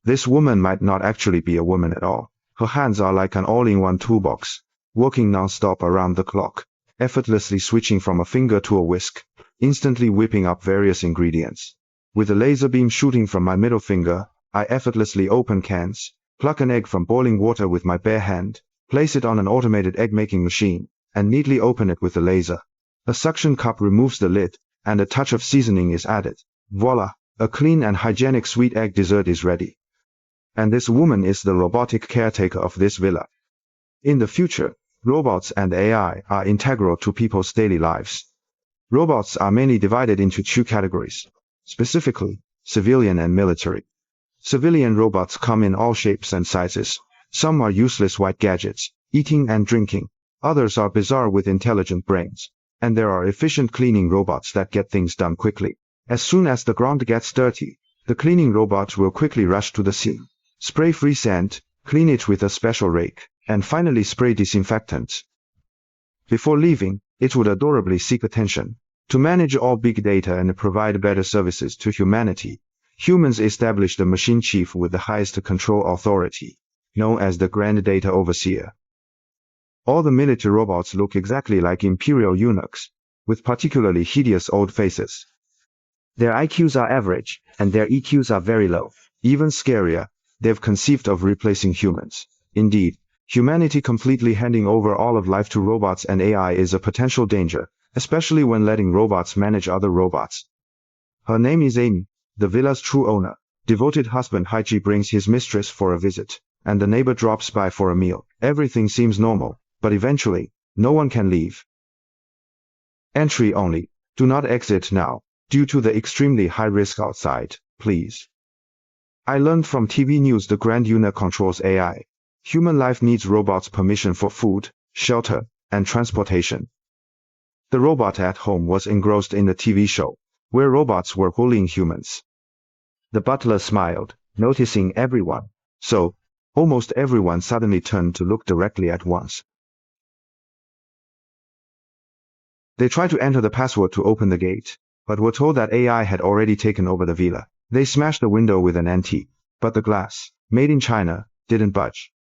This woman might not actually be a woman at all. Her hands are like an all-in-one toolbox, working non-stop around the clock, effortlessly switching from a finger to a whisk, instantly whipping up various ingredients. With a laser beam shooting from my middle finger, I effortlessly open cans, pluck an egg from boiling water with my bare hand, place it on an automated egg-making machine, and neatly open it with the laser. A suction cup removes the lid, and a touch of seasoning is added. Voila! A clean and hygienic sweet egg dessert is ready. And this woman is the robotic caretaker of this villa. In the future, robots and AI are integral to people's daily lives. Robots are mainly divided into two categories, specifically, civilian and military. Civilian robots come in all shapes and sizes. Some are useless white gadgets, eating and drinking. Others are bizarre with intelligent brains. And there are efficient cleaning robots that get things done quickly. As soon as the ground gets dirty, the cleaning robot will quickly rush to the scene, spray free sand, clean it with a special rake, and finally spray disinfectant. Before leaving, it would adorably seek attention. To manage all big data and provide better services to humanity, humans established a machine chief with the highest control authority, known as the Grand Data Overseer. All the military robots look exactly like imperial eunuchs, with particularly hideous old faces. Their IQs are average, and their EQs are very low. Even scarier, they've conceived of replacing humans. Indeed, humanity completely handing over all of life to robots and AI is a potential danger, especially when letting robots manage other robots. Her name is Amy, the villa's true owner. Devoted husband Haichi brings his mistress for a visit, and the neighbor drops by for a meal. Everything seems normal, but eventually, no one can leave. Entry only. Do not exit now, due to the extremely high risk outside, please. I learned from TV news the Grand Eunuch controls AI. Human life needs robots' permission for food, shelter, and transportation. The robot at home was engrossed in the TV show, where robots were bullying humans. The butler smiled, noticing everyone, so almost everyone suddenly turned to look directly at once. They tried to enter the password to open the gate, but were told that AI had already taken over the villa. They smashed the window with an antique, but the glass, made in China, didn't budge.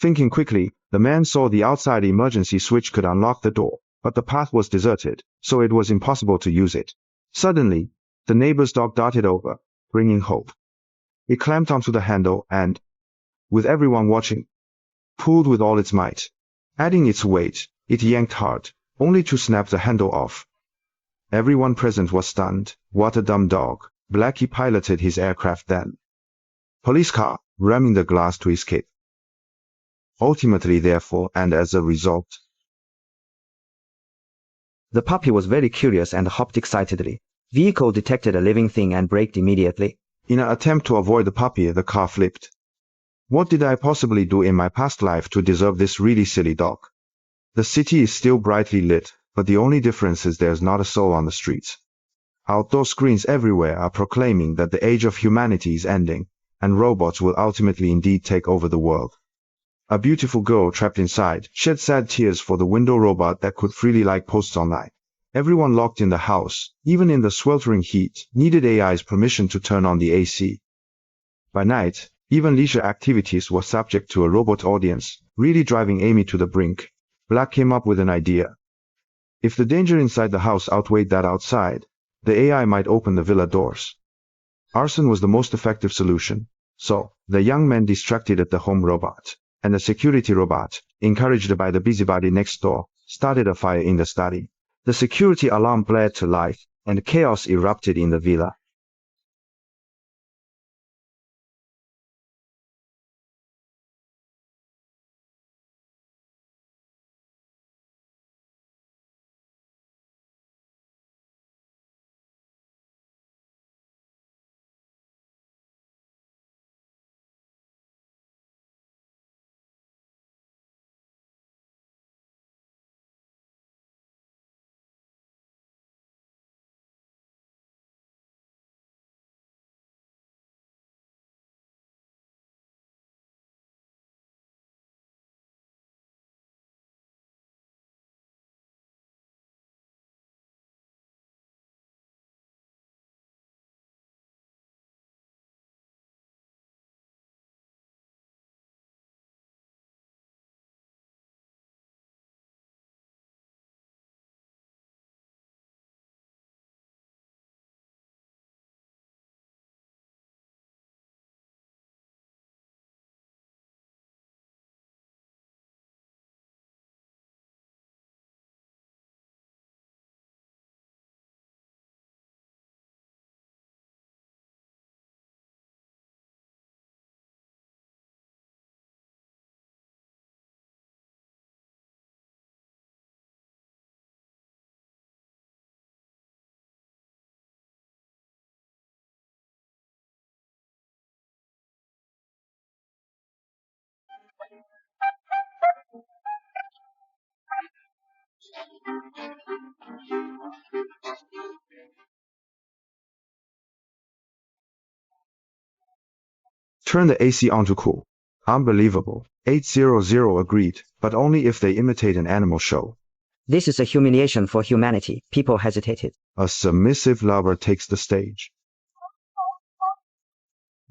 Thinking quickly, the man saw the outside emergency switch could unlock the door, but the path was deserted, so it was impossible to use it. Suddenly, the neighbor's dog darted over, bringing hope. It clamped onto the handle and, with everyone watching, pulled with all its might. Adding its weight, it yanked hard, only to snap the handle off. Everyone present was stunned. What a dumb dog. Blackie piloted his aircraft then. Police car, ramming the glass to escape. Ultimately, therefore, and as a result, The puppy was very curious and hopped excitedly. Vehicle detected a living thing and braked immediately. in an attempt to avoid the puppy, the car flipped. What did I possibly do in my past life to deserve this really silly dog? The city is still brightly lit, but the only difference is there's not a soul on the streets. Outdoor screens everywhere are proclaiming that the age of humanity is ending, and robots will ultimately indeed take over the world. A beautiful girl trapped inside shed sad tears for the window robot that could freely like posts online. Everyone locked in the house, even in the sweltering heat, needed AI's permission to turn on the AC. By night, even leisure activities were subject to a robot audience, really driving Amy to the brink. Black came up with an idea. If the danger inside the house outweighed that outside, the AI might open the villa doors. Arson was the most effective solution, so the young man distracted at the home robot, and the security robot, encouraged by the busybody next door, started a fire in the study. The security alarm blared to life, and chaos erupted in the villa. Turn the AC on to cool. Unbelievable. 800 agreed, but only if they imitate an animal show. This is a humiliation for humanity. People hesitated. A submissive lover takes the stage.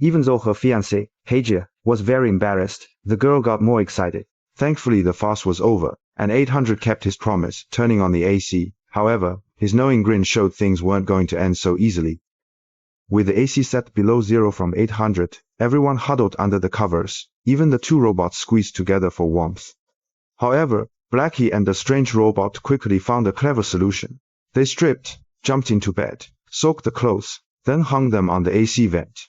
Even though her fiancé, Hejia, was very embarrassed, the girl got more excited. Thankfully the farce was over, and 800 kept his promise, turning on the AC. However, his knowing grin showed things weren't going to end so easily. With the AC set below zero from 800, everyone huddled under the covers, even the two robots squeezed together for warmth. However, Blackie and the strange robot quickly found a clever solution. They stripped, jumped into bed, soaked the clothes, then hung them on the AC vent.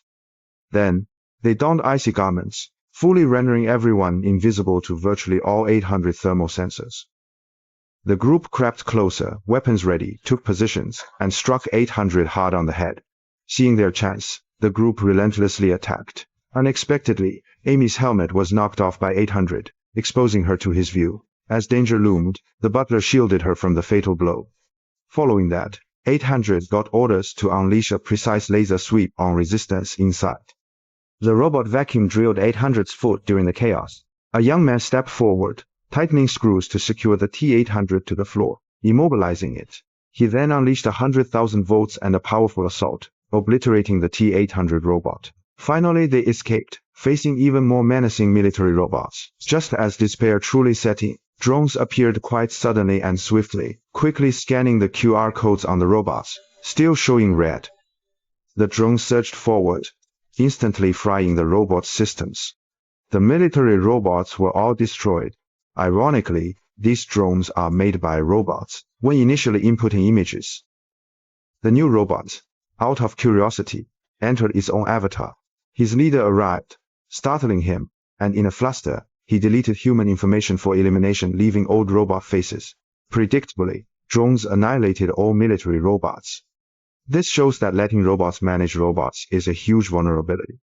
Then, they donned icy garments, fully rendering everyone invisible to virtually all 800 thermal sensors. The group crept closer, weapons ready, took positions, and struck 800 hard on the head. Seeing their chance, the group relentlessly attacked. Unexpectedly, Amy's helmet was knocked off by 800, exposing her to his view. As danger loomed, the butler shielded her from the fatal blow. Following that, 800 got orders to unleash a precise laser sweep on resistance inside. The robot vacuum drilled 800's foot during the chaos. A young man stepped forward, tightening screws to secure the T-800 to the floor, immobilizing it. He then unleashed 100,000 volts and a powerful assault, obliterating the T-800 robot. Finally they escaped, facing even more menacing military robots. Just as despair truly set in, drones appeared quite suddenly and swiftly, quickly scanning the QR codes on the robots, still showing red. The drones surged forward, instantly frying the robots' systems. The military robots were all destroyed. Ironically, these drones are made by robots, when initially inputting images. The new robot, out of curiosity, entered its own avatar. His leader arrived, startling him, and in a fluster, he deleted human information for elimination, leaving old robot faces. Predictably, drones annihilated all military robots. This shows that letting robots manage robots is a huge vulnerability.